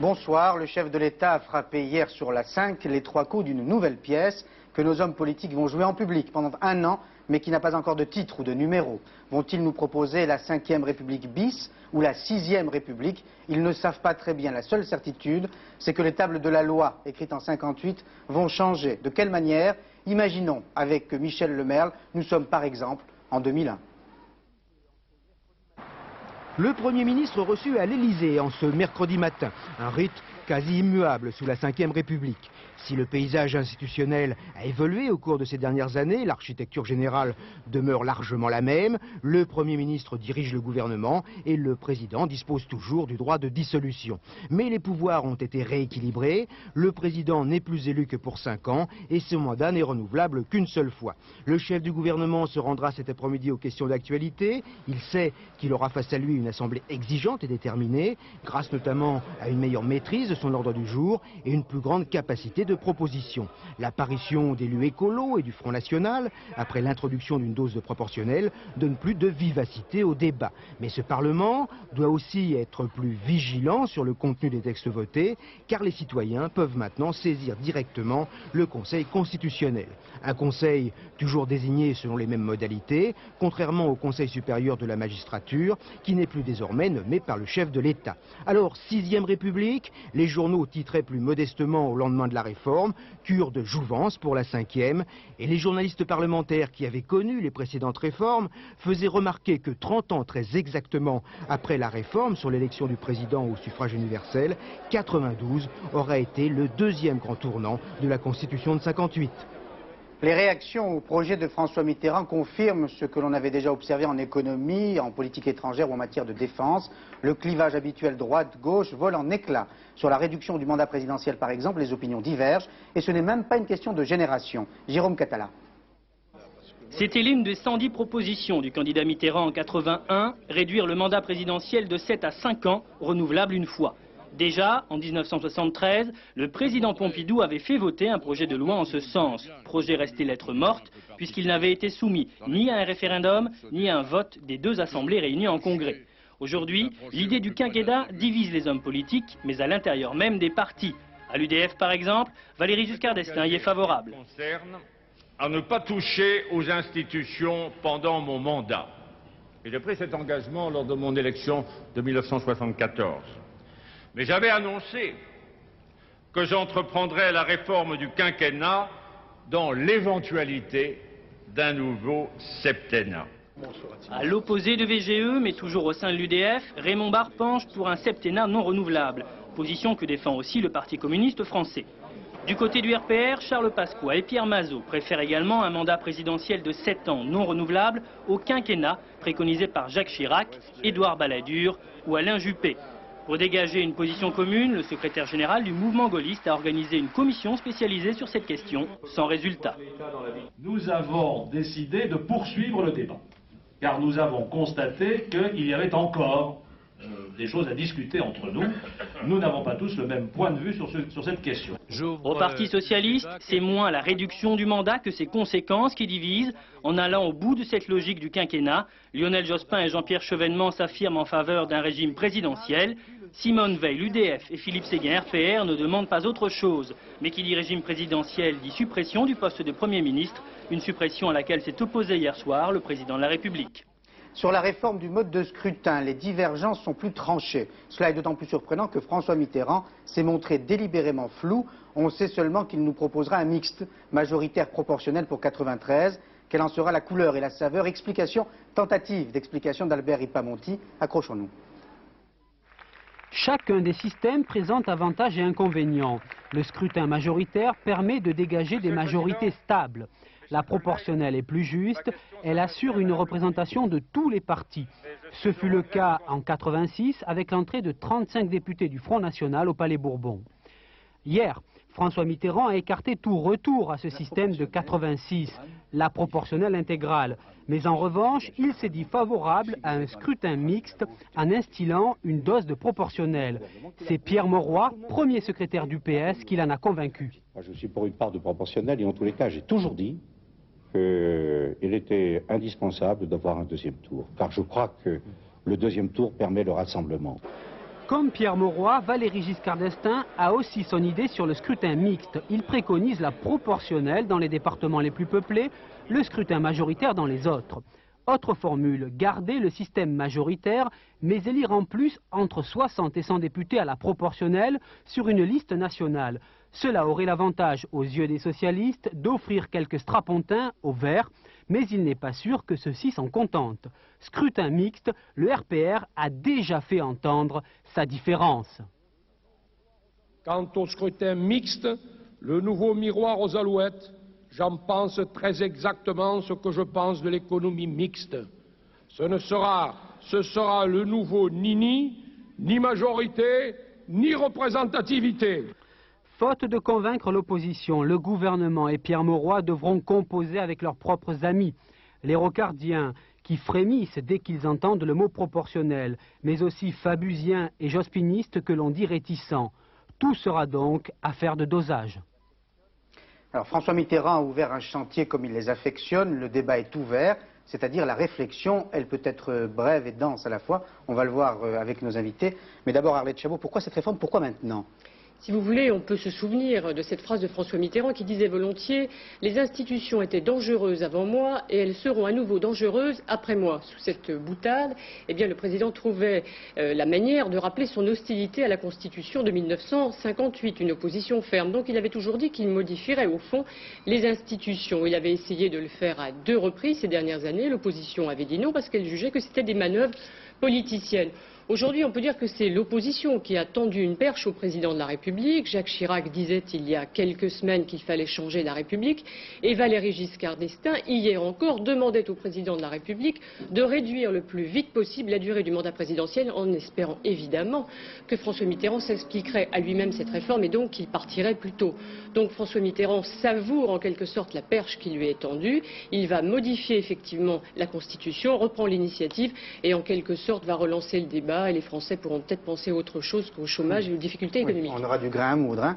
Bonsoir. Le chef de l'État a frappé hier sur la 5 les 3 coups d'une nouvelle pièce que nos hommes politiques vont jouer en public pendant un an, mais qui n'a pas encore de titre ou de numéro. Vont-ils nous proposer la 5e République bis ou la 6e République? Ils ne savent pas très bien. La seule certitude, c'est que les tables de la loi, écrites en 58, vont changer. De quelle manière? Imaginons, avec Michel Lemerle, nous sommes par exemple en 2001. Le Premier ministre reçu à l'Élysée en ce mercredi matin, un rite quasi immuable sous la 5e République. Si le paysage institutionnel a évolué au cours de ces dernières années, l'architecture générale demeure largement la même, le Premier ministre dirige le gouvernement et le Président dispose toujours du droit de dissolution. Mais les pouvoirs ont été rééquilibrés, le Président n'est plus élu que pour 5 ans et son mandat n'est renouvelable qu'une seule fois. Le chef du gouvernement se rendra cet après-midi aux questions d'actualité, il sait qu'il aura face à lui une assemblée exigeante et déterminée, grâce notamment à une meilleure maîtrise de son ordre du jour et une plus grande capacité de proposition. L'apparition d'élus écolos et du Front National, après l'introduction d'une dose de proportionnelle, donne plus de vivacité au débat. Mais ce Parlement doit aussi être plus vigilant sur le contenu des textes votés, car les citoyens peuvent maintenant saisir directement le Conseil constitutionnel. Un Conseil toujours désigné selon les mêmes modalités, contrairement au Conseil supérieur de la magistrature, qui n'est plus désormais nommé par le chef de l'État. Alors, 6e République, les journaux titraient plus modestement au lendemain de la réforme, cure de jouvence pour la 5e, et les journalistes parlementaires qui avaient connu les précédentes réformes faisaient remarquer que 30 ans très exactement après la réforme sur l'élection du président au suffrage universel, 92 aurait été le 2e grand tournant de la Constitution de 58. Les réactions au projet de François Mitterrand confirment ce que l'on avait déjà observé en économie, en politique étrangère ou en matière de défense. Le clivage habituel droite-gauche vole en éclats. Sur la réduction du mandat présidentiel, par exemple, les opinions divergent. Et ce n'est même pas une question de génération. Jérôme Catala. C'était l'une des 110 propositions du candidat Mitterrand en 81, réduire le mandat présidentiel de 7 à 5 ans, renouvelable une fois. Déjà, en 1973, le président Pompidou avait fait voter un projet de loi en ce sens. Projet resté lettre morte, puisqu'il n'avait été soumis ni à un référendum, ni à un vote des deux assemblées réunies en congrès. Aujourd'hui, l'idée du quinquennat divise les hommes politiques, mais à l'intérieur même des partis. À l'UDF, par exemple, Valéry Giscard d'Estaing y est favorable. À ne pas toucher aux institutions pendant mon mandat. Et j'ai pris cet engagement lors de mon élection de 1974. Mais j'avais annoncé que j'entreprendrais la réforme du quinquennat dans l'éventualité d'un nouveau septennat. À l'opposé de VGE, mais toujours au sein de l'UDF, Raymond Barre penche pour un septennat non renouvelable, position que défend aussi le Parti communiste français. Du côté du RPR, Charles Pasqua et Pierre Mazeaud préfèrent également un mandat présidentiel de 7 ans non renouvelable au quinquennat préconisé par Jacques Chirac, Édouard Balladur ou Alain Juppé. Pour dégager une position commune, le secrétaire général du mouvement gaulliste a organisé une commission spécialisée sur cette question, sans résultat. Nous avons décidé de poursuivre le débat, car nous avons constaté qu'il y avait encore des choses à discuter entre nous. Nous n'avons pas tous le même point de vue sur cette question. Au Parti socialiste, c'est moins la réduction du mandat que ses conséquences qui divisent. En allant au bout de cette logique du quinquennat, Lionel Jospin et Jean-Pierre Chevènement s'affirment en faveur d'un régime présidentiel. Simone Veil, l'UDF et Philippe Séguin, RPR, ne demandent pas autre chose. Mais qui dit régime présidentiel dit suppression du poste de Premier ministre, une suppression à laquelle s'est opposé hier soir le président de la République. Sur la réforme du mode de scrutin, les divergences sont plus tranchées. Cela est d'autant plus surprenant que François Mitterrand s'est montré délibérément flou. On sait seulement qu'il nous proposera un mixte, majoritaire proportionnel pour 93. Quelle en sera la couleur et la saveur? Tentative d'explication d'Albert Ripamonti. Accrochons-nous. Chacun des systèmes présente avantages et inconvénients. Le scrutin majoritaire permet de dégager des majorités stables. La proportionnelle est plus juste, elle assure une représentation de tous les partis. Ce fut le cas en 86 avec l'entrée de 35 députés du Front National au Palais Bourbon. Hier, François Mitterrand a écarté tout retour à ce système de 86, la proportionnelle intégrale. Mais en revanche, il s'est dit favorable à un scrutin mixte en instillant une dose de proportionnelle. C'est Pierre Mauroy, premier secrétaire du PS, qui l'en a convaincu. Je suis pour une part de proportionnelle et en tous les cas, j'ai toujours dit qu'il était indispensable d'avoir un deuxième tour. Car je crois que le deuxième tour permet le rassemblement. Comme Pierre Mauroy, Valéry Giscard d'Estaing a aussi son idée sur le scrutin mixte. Il préconise la proportionnelle dans les départements les plus peuplés, le scrutin majoritaire dans les autres. Autre formule, garder le système majoritaire, mais élire en plus entre 60 et 100 députés à la proportionnelle sur une liste nationale. Cela aurait l'avantage, aux yeux des socialistes, d'offrir quelques strapontins aux Verts, mais il n'est pas sûr que ceux-ci s'en contentent. Scrutin mixte, le RPR a déjà fait entendre sa différence. Quant au scrutin mixte, le nouveau miroir aux alouettes, j'en pense très exactement ce que je pense de l'économie mixte. Ce sera le nouveau ni majorité, ni représentativité. Faute de convaincre l'opposition, le gouvernement et Pierre Mauroy devront composer avec leurs propres amis. Les rocardiens, qui frémissent dès qu'ils entendent le mot proportionnel, mais aussi fabusiens et jospinistes que l'on dit réticents. Tout sera donc affaire de dosage. Alors François Mitterrand a ouvert un chantier comme il les affectionne, le débat est ouvert, c'est-à-dire la réflexion, elle peut être brève et dense à la fois, on va le voir avec nos invités. Mais d'abord Arlette Chabot, pourquoi cette réforme, pourquoi maintenant ? Si vous voulez, on peut se souvenir de cette phrase de François Mitterrand qui disait volontiers « Les institutions étaient dangereuses avant moi et elles seront à nouveau dangereuses après moi ». Sous cette boutade, eh bien, le président trouvait la manière de rappeler son hostilité à la Constitution de 1958, une opposition ferme. Donc il avait toujours dit qu'il modifierait au fond les institutions. Il avait essayé de le faire à 2 reprises ces dernières années. L'opposition avait dit non parce qu'elle jugeait que c'était des manœuvres politiciennes. Aujourd'hui, on peut dire que c'est l'opposition qui a tendu une perche au président de la République. Jacques Chirac disait il y a quelques semaines qu'il fallait changer la République. Et Valéry Giscard d'Estaing, hier encore, demandait au président de la République de réduire le plus vite possible la durée du mandat présidentiel, en espérant évidemment que François Mitterrand s'expliquerait à lui-même cette réforme et donc qu'il partirait plus tôt. Donc François Mitterrand savoure en quelque sorte la perche qui lui est tendue. Il va modifier effectivement la Constitution, reprend l'initiative et en quelque sorte va relancer le débat. Et les Français pourront peut-être penser à autre chose qu'au chômage et aux difficultés économiques. Oui, on aura du grain à moudre.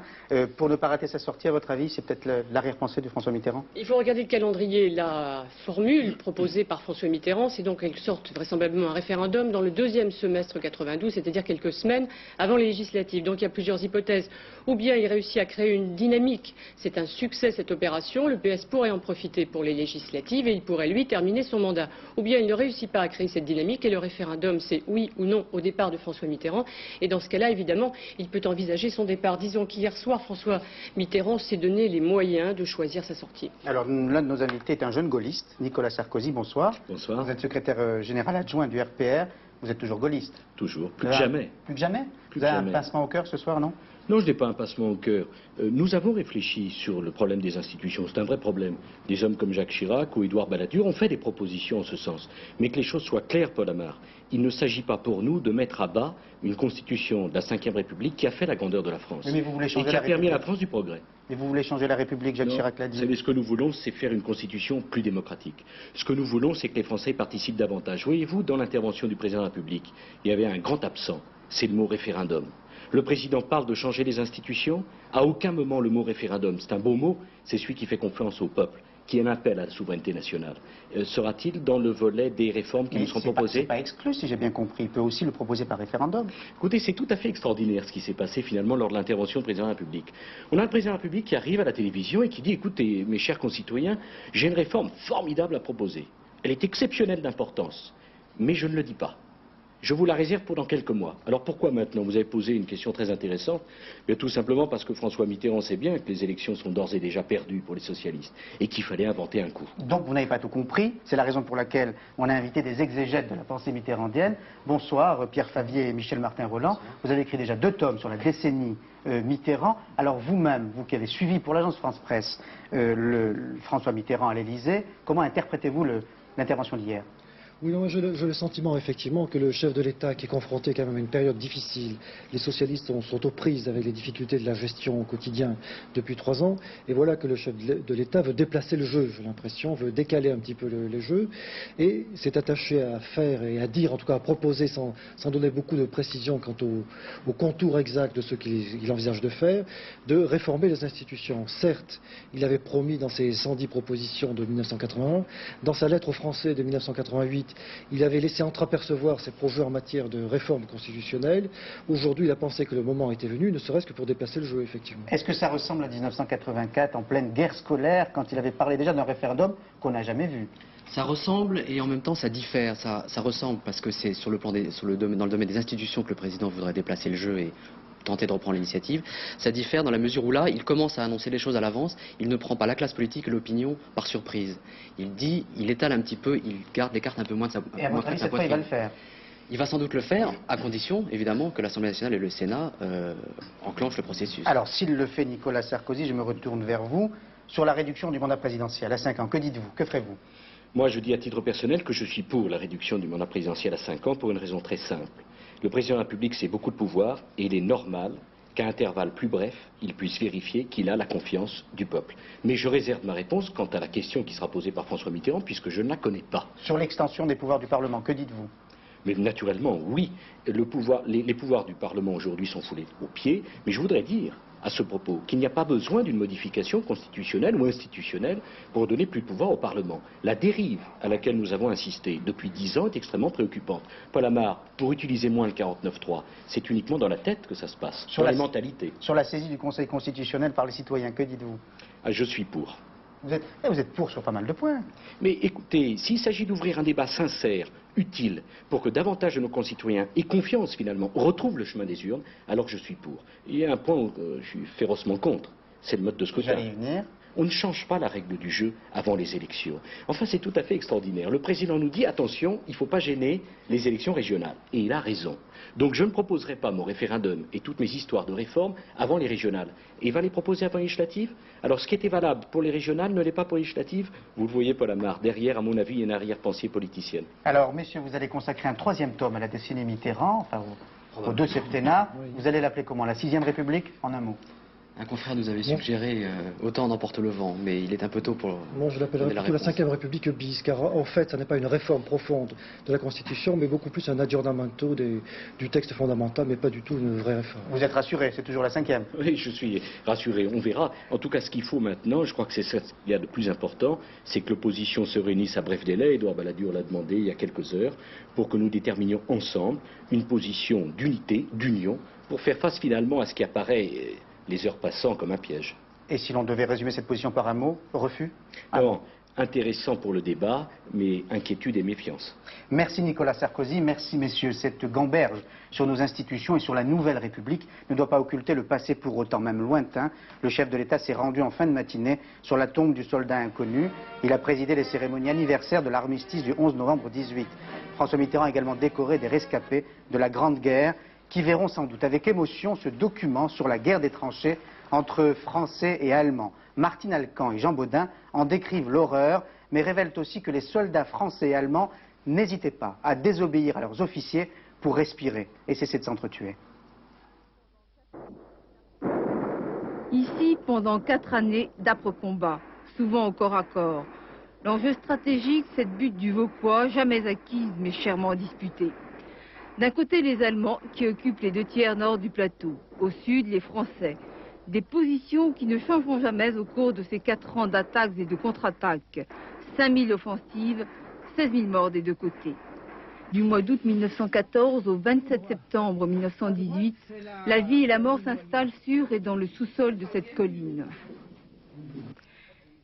Pour ne pas rater sa sortie, à votre avis, c'est peut-être l'arrière-pensée de François Mitterrand? Il faut regarder le calendrier. La formule proposée par François Mitterrand, c'est donc quelque sorte vraisemblablement un référendum dans le 2e semestre 92, c'est-à-dire quelques semaines avant les législatives. Donc il y a plusieurs hypothèses. Ou bien il réussit à créer une dynamique. C'est un succès cette opération. Le PS pourrait en profiter pour les législatives et il pourrait lui terminer son mandat. Ou bien il ne réussit pas à créer cette dynamique et le référendum c'est oui ou non au départ de François Mitterrand. Et dans ce cas-là, évidemment, il peut envisager son départ. Disons qu'hier soir, François Mitterrand s'est donné les moyens de choisir sa sortie. Alors, l'un de nos invités est un jeune gaulliste, Nicolas Sarkozy. Bonsoir. Bonsoir. Vous êtes secrétaire général adjoint du RPR. Vous êtes toujours gaulliste? Toujours, plus que jamais. Plus que jamais? Vous avez un pincement au cœur ce soir, non? Non, je n'ai pas un pincement au cœur. Nous avons réfléchi sur le problème des institutions. C'est un vrai problème. Des hommes comme Jacques Chirac ou Édouard Balladur ont fait des propositions en ce sens. Mais que les choses soient claires, Paul Amar. Il ne s'agit pas pour nous de mettre à bas une constitution de la Ve République qui a fait la grandeur de la France. Mais vous voulez changer et qui a permis à la France du progrès. Et vous voulez changer la République, Jacques Chirac l'a dit. Vous savez, ce que nous voulons, c'est faire une constitution plus démocratique. Ce que nous voulons, c'est que les Français participent davantage. Voyez-vous, dans l'intervention du président de la République, il y avait un grand absent, c'est le mot référendum. Le président parle de changer les institutions. À aucun moment le mot référendum, c'est un beau mot, c'est celui qui fait confiance au peuple, qui est un appel à la souveraineté nationale. Sera-t-il dans le volet des réformes qui nous seront proposées? C'est pas exclu, si j'ai bien compris. Il peut aussi le proposer par référendum. Écoutez, c'est tout à fait extraordinaire ce qui s'est passé finalement lors de l'intervention du président de la République. On a un président de la République qui arrive à la télévision et qui dit « Écoutez, mes chers concitoyens, j'ai une réforme formidable à proposer. Elle est exceptionnelle d'importance, mais je ne le dis pas. Je vous la réserve pour dans quelques mois. » Alors pourquoi maintenant? Vous avez posé une question très intéressante. Mais tout simplement parce que François Mitterrand sait bien que les élections sont d'ores et déjà perdues pour les socialistes et qu'il fallait inventer un coup. Donc vous n'avez pas tout compris. C'est la raison pour laquelle on a invité des exégètes de la pensée mitterrandienne. Bonsoir, Pierre Favier et Michel Martin-Roland. Vous avez écrit déjà 2 tomes sur la décennie Mitterrand. Alors vous-même, vous qui avez suivi pour l'agence France Presse François Mitterrand à l'Élysée, comment interprétez-vous l'intervention d'hier? Oui, non, j'ai le sentiment effectivement que le chef de l'État qui est confronté quand même à une période difficile, les socialistes sont aux prises avec les difficultés de la gestion au quotidien depuis 3 ans, et voilà que le chef de l'État veut déplacer le jeu, j'ai l'impression, veut décaler un petit peu les jeux, et s'est attaché à faire et à dire, en tout cas à proposer, sans donner beaucoup de précision quant au contour exact de ce qu'il envisage de faire, de réformer les institutions. Certes, il avait promis dans ses 110 propositions de 1981, dans sa lettre aux Français de 1988, il avait laissé entreapercevoir ses projets en matière de réforme constitutionnelle. Aujourd'hui, il a pensé que le moment était venu, ne serait-ce que pour déplacer le jeu, effectivement. Est-ce que ça ressemble à 1984, en pleine guerre scolaire, quand il avait parlé déjà d'un référendum qu'on n'a jamais vu? Ça ressemble et en même temps ça diffère. Ça ressemble parce que c'est dans le domaine des institutions que le président voudrait déplacer le jeu et tenter de reprendre l'initiative. Ça diffère dans la mesure où là, il commence à annoncer les choses à l'avance. Il ne prend pas la classe politique et l'opinion par surprise. Il étale un petit peu, il garde les cartes un peu moins de sa poitrine. Et à votre avis, cette fois, il va le faire? Il va sans doute le faire, à condition, évidemment, que l'Assemblée nationale et le Sénat enclenchent le processus. Alors, s'il le fait, Nicolas Sarkozy, je me retourne vers vous, sur la réduction du mandat présidentiel à 5 ans. Que dites-vous? Que ferez-vous? Moi, je dis à titre personnel que je suis pour la réduction du mandat présidentiel à 5 ans pour une raison très simple. Le président de la République, c'est beaucoup de pouvoir et il est normal qu'à intervalles plus brefs, il puisse vérifier qu'il a la confiance du peuple. Mais je réserve ma réponse quant à la question qui sera posée par François Mitterrand, puisque je ne la connais pas. Sur l'extension des pouvoirs du Parlement, que dites-vous? Mais naturellement, oui, les pouvoirs du Parlement aujourd'hui sont foulés aux pieds, mais je voudrais dire à ce propos qu'il n'y a pas besoin d'une modification constitutionnelle ou institutionnelle pour donner plus de pouvoir au Parlement. La dérive à laquelle nous avons insisté depuis 10 ans est extrêmement préoccupante. Paul Amar, pour utiliser moins le 49.3, c'est uniquement dans la tête que ça se passe, dans les mentalités. Sur la saisie du Conseil constitutionnel par les citoyens, que dites-vous? Je suis pour. Vous êtes pour sur pas mal de points. Mais écoutez, s'il s'agit d'ouvrir un débat sincère, utile, pour que davantage de nos concitoyens aient confiance finalement, retrouvent le chemin des urnes, alors je suis pour. Il y a un point où je suis férocement contre, c'est le mode de scrutin. J'allais y venir. On ne change pas la règle du jeu avant les élections. Enfin, c'est tout à fait extraordinaire. Le président nous dit, attention, il ne faut pas gêner les élections régionales. Et il a raison. Donc je ne proposerai pas mon référendum et toutes mes histoires de réforme avant les régionales. Et il va les proposer avant les législatives. Alors ce qui était valable pour les régionales ne l'est pas pour les législatives. Vous le voyez, Paul Amar, derrière, à mon avis, il y a une arrière-pensée politicienne. Alors, messieurs, vous allez consacrer un 3e tome à la décennie Mitterrand, enfin aux 2 septennats. Oui. Vous allez l'appeler comment? La 6e République, en un mot? Un confrère nous avait suggéré autant d'emporte le vent, mais il est un peu tôt pour... Moi, je l'appellerais plutôt la 5e République bis, car en fait, ça n'est pas une réforme profonde de la Constitution, mais beaucoup plus un aggiornamento du texte fondamental, mais pas du tout une vraie réforme. Vous êtes rassuré, c'est toujours la 5e? Oui, je suis rassuré, on verra. En tout cas, ce qu'il faut maintenant, je crois que c'est ça qu'il y a de plus important, c'est que l'opposition se réunisse à bref délai, Édouard Balladur l'a demandé il y a quelques heures, pour que nous déterminions ensemble une position d'unité, d'union, pour faire face finalement à ce qui apparaît... les heures passant comme un piège. Et si l'on devait résumer cette position par un mot, refus? Non, intéressant pour le débat, mais inquiétude et méfiance. Merci Nicolas Sarkozy, merci messieurs. Cette gamberge sur nos institutions et sur la nouvelle République ne doit pas occulter le passé pour autant, même lointain. Le chef de l'État s'est rendu en fin de matinée sur la tombe du soldat inconnu. Il a présidé les cérémonies anniversaires de l'armistice du 11 novembre 18. François Mitterrand a également décoré des rescapés de la Grande Guerre, qui verront sans doute avec émotion ce document sur la guerre des tranchées entre Français et Allemands. Martine Alcan et Jean Baudin en décrivent l'horreur, mais révèlent aussi que les soldats français et allemands n'hésitaient pas à désobéir à leurs officiers pour respirer et cesser de s'entretuer. Ici, pendant 4 années d'âpres combats, souvent au corps à corps. L'enjeu stratégique, cette butte du Vauquois, jamais acquise mais chèrement disputée. D'un côté, les Allemands qui occupent les 2 tiers nord du plateau. Au sud, les Français. Des positions qui ne changeront jamais au cours de ces 4 ans d'attaques et de contre-attaques. 5000 offensives, 16 000 morts des 2 côtés. Du mois d'août 1914 au 27 septembre 1918, la vie et la mort s'installent sur et dans le sous-sol de cette colline.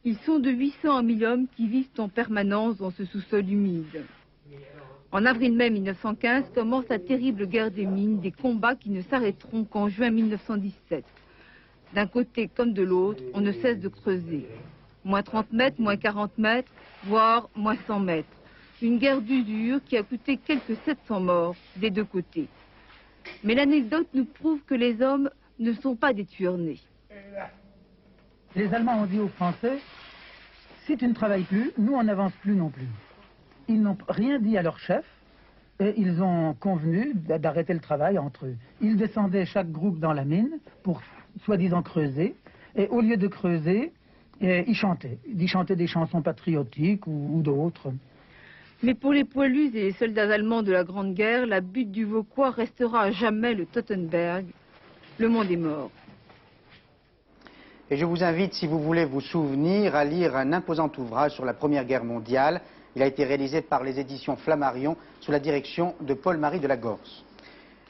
Ils sont de 800 à 1000 hommes qui vivent en permanence dans ce sous-sol humide. En avril-mai 1915 commence la terrible guerre des mines, des combats qui ne s'arrêteront qu'en juin 1917. D'un côté comme de l'autre, on ne cesse de creuser. Moins 30 mètres, moins 40 mètres, voire moins 100 mètres. Une guerre d'usure qui a coûté quelques 700 morts des 2 côtés. Mais l'anecdote nous prouve que les hommes ne sont pas des tueurs nés. Les Allemands ont dit aux Français, si tu ne travailles plus, nous on n'avance plus non plus. Ils n'ont rien dit à leur chef et ils ont convenu d'arrêter le travail entre eux. Ils descendaient chaque groupe dans la mine pour soi-disant creuser et au lieu de creuser, ils chantaient. Ils chantaient des chansons patriotiques ou d'autres. Mais pour les poilus et les soldats allemands de la Grande Guerre, la butte du Vauquois restera à jamais le Teutonberg. Le monde est mort. Et je vous invite, si vous voulez vous souvenir, à lire un imposant ouvrage sur la Première Guerre mondiale, Il a été réalisé par les éditions Flammarion sous la direction de Paul-Marie Delagorce.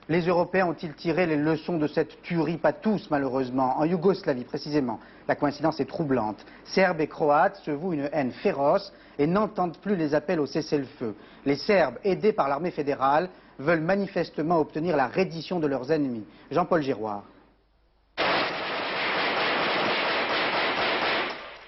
Les Européens ont-ils tiré les leçons de cette tuerie? Pas tous, malheureusement. En Yougoslavie, précisément. La coïncidence est troublante. Serbes et Croates se vouent une haine féroce et n'entendent plus les appels au cessez-le-feu. Les Serbes, aidés par l'armée fédérale, veulent manifestement obtenir la reddition de leurs ennemis. Jean-Paul Giroir.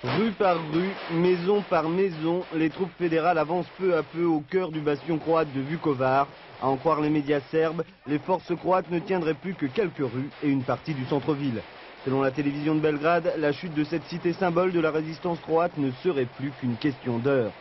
Rue par rue, maison par maison, les troupes fédérales avancent peu à peu au cœur du bastion croate de Vukovar. À en croire les médias serbes, les forces croates ne tiendraient plus que quelques rues et une partie du centre-ville. Selon la télévision de Belgrade, la chute de cette cité symbole de la résistance croate ne serait plus qu'une question d'heures.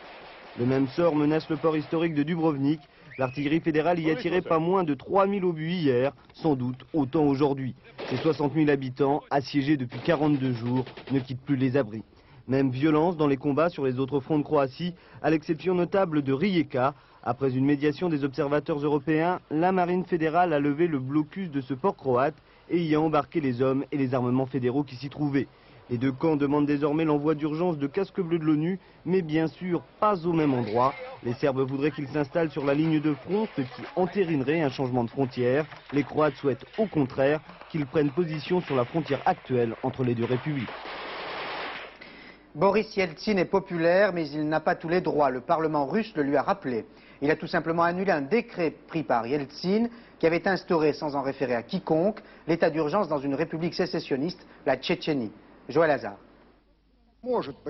Le même sort menace le port historique de Dubrovnik. L'artillerie fédérale y a tiré pas moins de 3000 obus hier, sans doute autant aujourd'hui. Ces 60 000 habitants, assiégés depuis 42 jours, ne quittent plus les abris. Même violence dans les combats sur les autres fronts de Croatie, à l'exception notable de Rijeka. Après une médiation des observateurs européens, la marine fédérale a levé le blocus de ce port croate et y a embarqué les hommes et les armements fédéraux qui s'y trouvaient. Les deux camps demandent désormais l'envoi d'urgence de casques bleus de l'ONU, mais bien sûr pas au même endroit. Les Serbes voudraient qu'ils s'installent sur la ligne de front, ce qui entérinerait un changement de frontière. Les Croates souhaitent au contraire qu'ils prennent position sur la frontière actuelle entre les deux républiques. Boris Yeltsin est populaire, mais il n'a pas tous les droits. Le Parlement russe le lui a rappelé. Il a tout simplement annulé un décret pris par Yeltsin qui avait instauré, sans en référer à quiconque, l'état d'urgence dans une république sécessionniste, la Tchétchénie. Joël Hazard.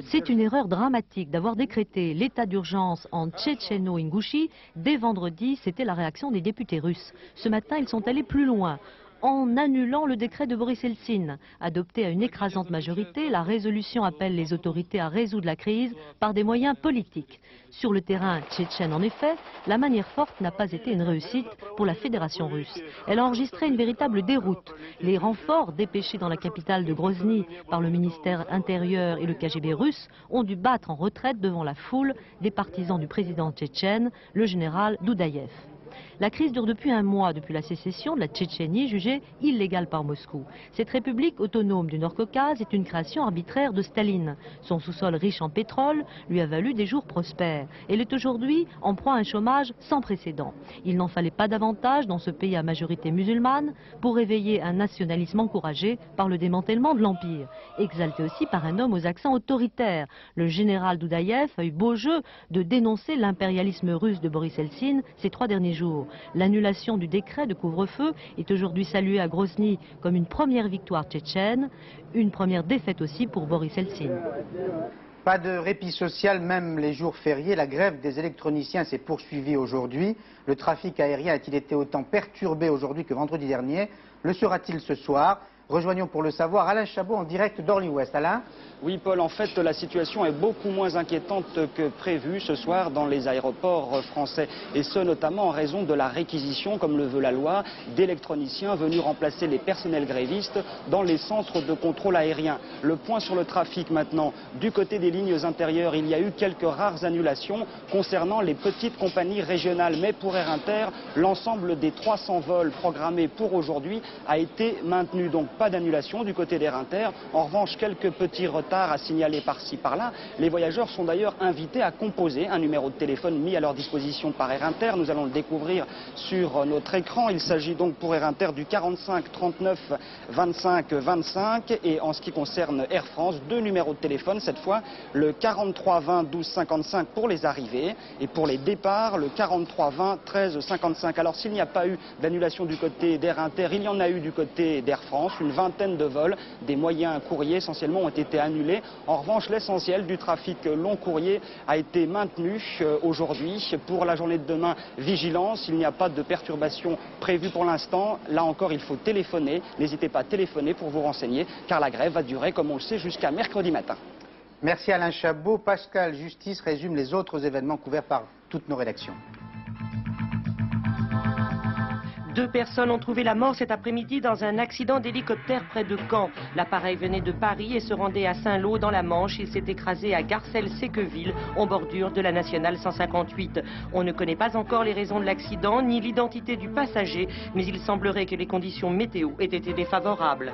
C'est une erreur dramatique d'avoir décrété l'état d'urgence en Tchétchéno-Ingouchie. Dès vendredi, c'était la réaction des députés russes. Ce matin, ils sont allés plus loin. En annulant le décret de Boris Yeltsin. Adopté à une écrasante majorité, la résolution appelle les autorités à résoudre la crise par des moyens politiques. Sur le terrain tchétchène, en effet, la manière forte n'a pas été une réussite pour la Fédération russe. Elle a enregistré une véritable déroute. Les renforts dépêchés dans la capitale de Grozny par le ministère intérieur et le KGB russe ont dû battre en retraite devant la foule des partisans du président tchétchène, le général Doudaïev. La crise dure depuis un mois, depuis la sécession de la Tchétchénie jugée illégale par Moscou. Cette république autonome du Nord-Caucase est une création arbitraire de Staline. Son sous-sol riche en pétrole lui a valu des jours prospères. Elle est aujourd'hui en proie à un chômage sans précédent. Il n'en fallait pas davantage dans ce pays à majorité musulmane pour réveiller un nationalisme encouragé par le démantèlement de l'Empire. Exalté aussi par un homme aux accents autoritaires. Le général Doudaïev a eu beau jeu de dénoncer l'impérialisme russe de Boris Yeltsin ces 3 derniers jours. L'annulation du décret de couvre-feu est aujourd'hui saluée à Grozny comme une première victoire tchétchène, une première défaite aussi pour Boris Yeltsin. Pas de répit social, même les jours fériés. La grève des électroniciens s'est poursuivie aujourd'hui. Le trafic aérien a-t-il été autant perturbé aujourd'hui que vendredi dernier? Le sera-t-il ce soir? Rejoignons pour le savoir Alain Chabot en direct d'Orly-Ouest. Alain? Oui Paul, en fait la situation est beaucoup moins inquiétante que prévu ce soir dans les aéroports français. Et ce notamment en raison de la réquisition, comme le veut la loi, d'électroniciens venus remplacer les personnels grévistes dans les centres de contrôle aérien. Le point sur le trafic maintenant. Du côté des lignes intérieures, il y a eu quelques rares annulations concernant les petites compagnies régionales. Mais pour Air Inter, l'ensemble des 300 vols programmés pour aujourd'hui a été maintenu. Donc pas d'annulation du côté d'Air Inter. En revanche, quelques petits retards à signaler par-ci par-là. Les voyageurs sont d'ailleurs invités à composer un numéro de téléphone mis à leur disposition par Air Inter. Nous allons le découvrir sur notre écran. Il s'agit donc pour Air Inter du 45 39 25 25 et en ce qui concerne Air France, 2 numéros de téléphone cette fois, le 43 20 12 55 pour les arrivées et pour les départs le 43 20 13 55. Alors s'il n'y a pas eu d'annulation du côté d'Air Inter, il y en a eu du côté d'Air France. Une vingtaine de vols, des moyens courriers essentiellement ont été annulés. En revanche, l'essentiel du trafic long courrier a été maintenu aujourd'hui. Pour la journée de demain, vigilance, il n'y a pas de perturbation prévue pour l'instant. Là encore, il faut téléphoner. N'hésitez pas à téléphoner pour vous renseigner, car la grève va durer, comme on le sait, jusqu'à mercredi matin. Merci Alain Chabot. Pascal Justice résume les autres événements couverts par toutes nos rédactions. 2 personnes ont trouvé la mort cet après-midi dans un accident d'hélicoptère près de Caen. L'appareil venait de Paris et se rendait à Saint-Lô dans la Manche. Il s'est écrasé à Garcelles-Séqueville, en bordure de la nationale 158. On ne connaît pas encore les raisons de l'accident ni l'identité du passager, mais il semblerait que les conditions météo aient été défavorables.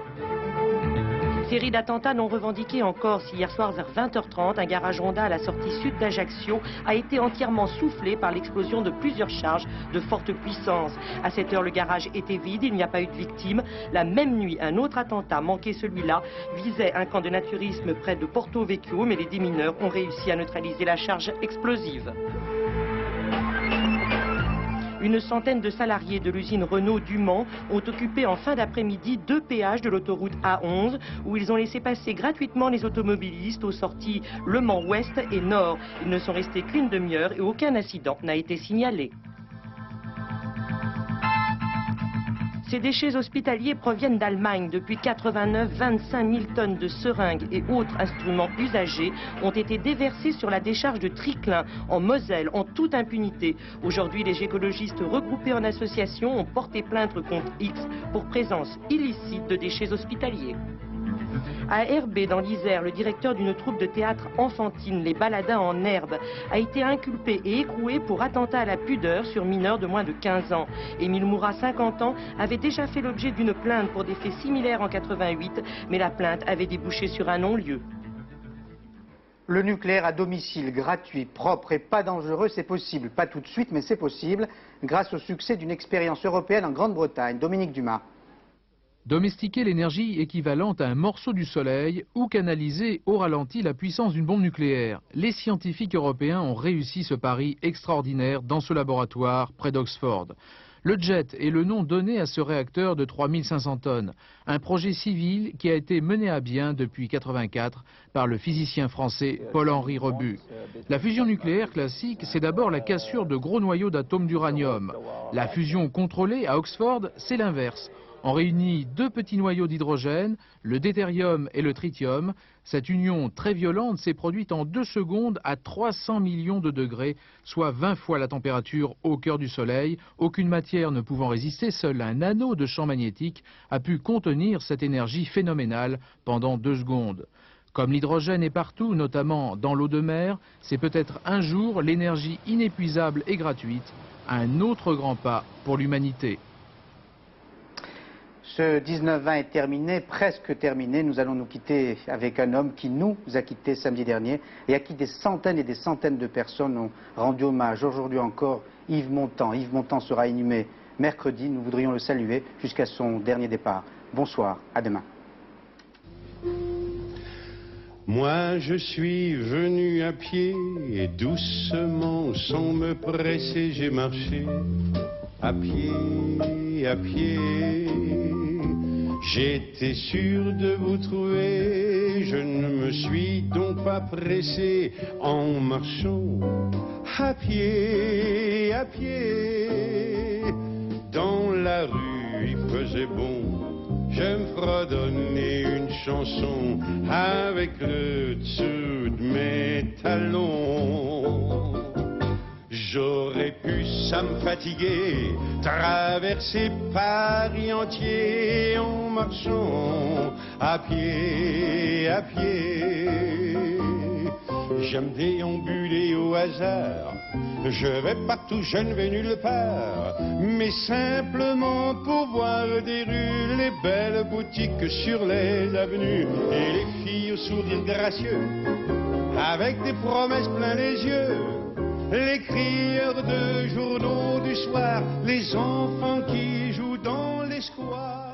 série d'attentats non revendiqués en Corse. Hier soir vers 20h30, un garage Honda à la sortie sud d'Ajaccio a été entièrement soufflé par l'explosion de plusieurs charges de forte puissance. À cette heure, le garage était vide, il n'y a pas eu de victimes. La même nuit, un autre attentat, manqué celui-là, visait un camp de naturisme près de Porto Vecchio, mais les démineurs ont réussi à neutraliser la charge explosive. Une centaine de salariés de l'usine Renault du Mans ont occupé en fin d'après-midi 2 péages de l'autoroute A11 où ils ont laissé passer gratuitement les automobilistes aux sorties Le Mans Ouest et Nord. Ils ne sont restés qu'une demi-heure et aucun incident n'a été signalé. Ces déchets hospitaliers proviennent d'Allemagne. Depuis 89, 25 000 tonnes de seringues et autres instruments usagés ont été déversés sur la décharge de Triclin, en Moselle, en toute impunité. Aujourd'hui, les écologistes regroupés en association ont porté plainte contre X pour présence illicite de déchets hospitaliers. À Herbé, dans l'Isère, le directeur d'une troupe de théâtre enfantine, les Baladins en herbe, a été inculpé et écroué pour attentat à la pudeur sur mineurs de moins de 15 ans. Émile Mourat, 50 ans, avait déjà fait l'objet d'une plainte pour des faits similaires en 88, mais la plainte avait débouché sur un non-lieu. Le nucléaire à domicile, gratuit, propre et pas dangereux, c'est possible. Pas tout de suite, mais c'est possible, grâce au succès d'une expérience européenne en Grande-Bretagne. Dominique Dumas. Domestiquer l'énergie équivalente à un morceau du soleil ou canaliser au ralenti la puissance d'une bombe nucléaire. Les scientifiques européens ont réussi ce pari extraordinaire dans ce laboratoire près d'Oxford. Le JET est le nom donné à ce réacteur de 3500 tonnes, un projet civil qui a été mené à bien depuis 1984 par le physicien français Paul-Henri Rebut. La fusion nucléaire classique, c'est d'abord la cassure de gros noyaux d'atomes d'uranium. La fusion contrôlée à Oxford, c'est l'inverse. On réunit 2 petits noyaux d'hydrogène, le deutérium et le tritium. Cette union très violente s'est produite en 2 secondes à 300 millions de degrés, soit 20 fois la température au cœur du Soleil. Aucune matière ne pouvant résister, seul un anneau de champ magnétique a pu contenir cette énergie phénoménale pendant 2 secondes. Comme l'hydrogène est partout, notamment dans l'eau de mer, c'est peut-être un jour l'énergie inépuisable et gratuite, un autre grand pas pour l'humanité. Ce 19-20 est terminé, presque terminé. Nous allons nous quitter avec un homme qui nous a quittés samedi dernier et à qui des centaines et des centaines de personnes ont rendu hommage. Aujourd'hui encore, Yves Montand. Yves Montand sera inhumé mercredi. Nous voudrions le saluer jusqu'à son dernier départ. Bonsoir, à demain. Moi je suis venu à pied et doucement, sans me presser, j'ai marché à pied, à pied. J'étais sûr de vous trouver, je ne me suis donc pas pressé en marchant à pied, à pied. Dans la rue il faisait bon, je me fredonnais une chanson avec le dessous de mes talons. J'aurais pu, ça me fatiguer, traverser Paris entier en marchant à pied, à pied. J'aime déambuler au hasard, je vais partout, je ne vais nulle part, mais simplement pour voir des rues, les belles boutiques sur les avenues et les filles au sourire gracieux, avec des promesses plein les yeux. Les crieurs de journaux du soir, les enfants qui jouent dans les squares.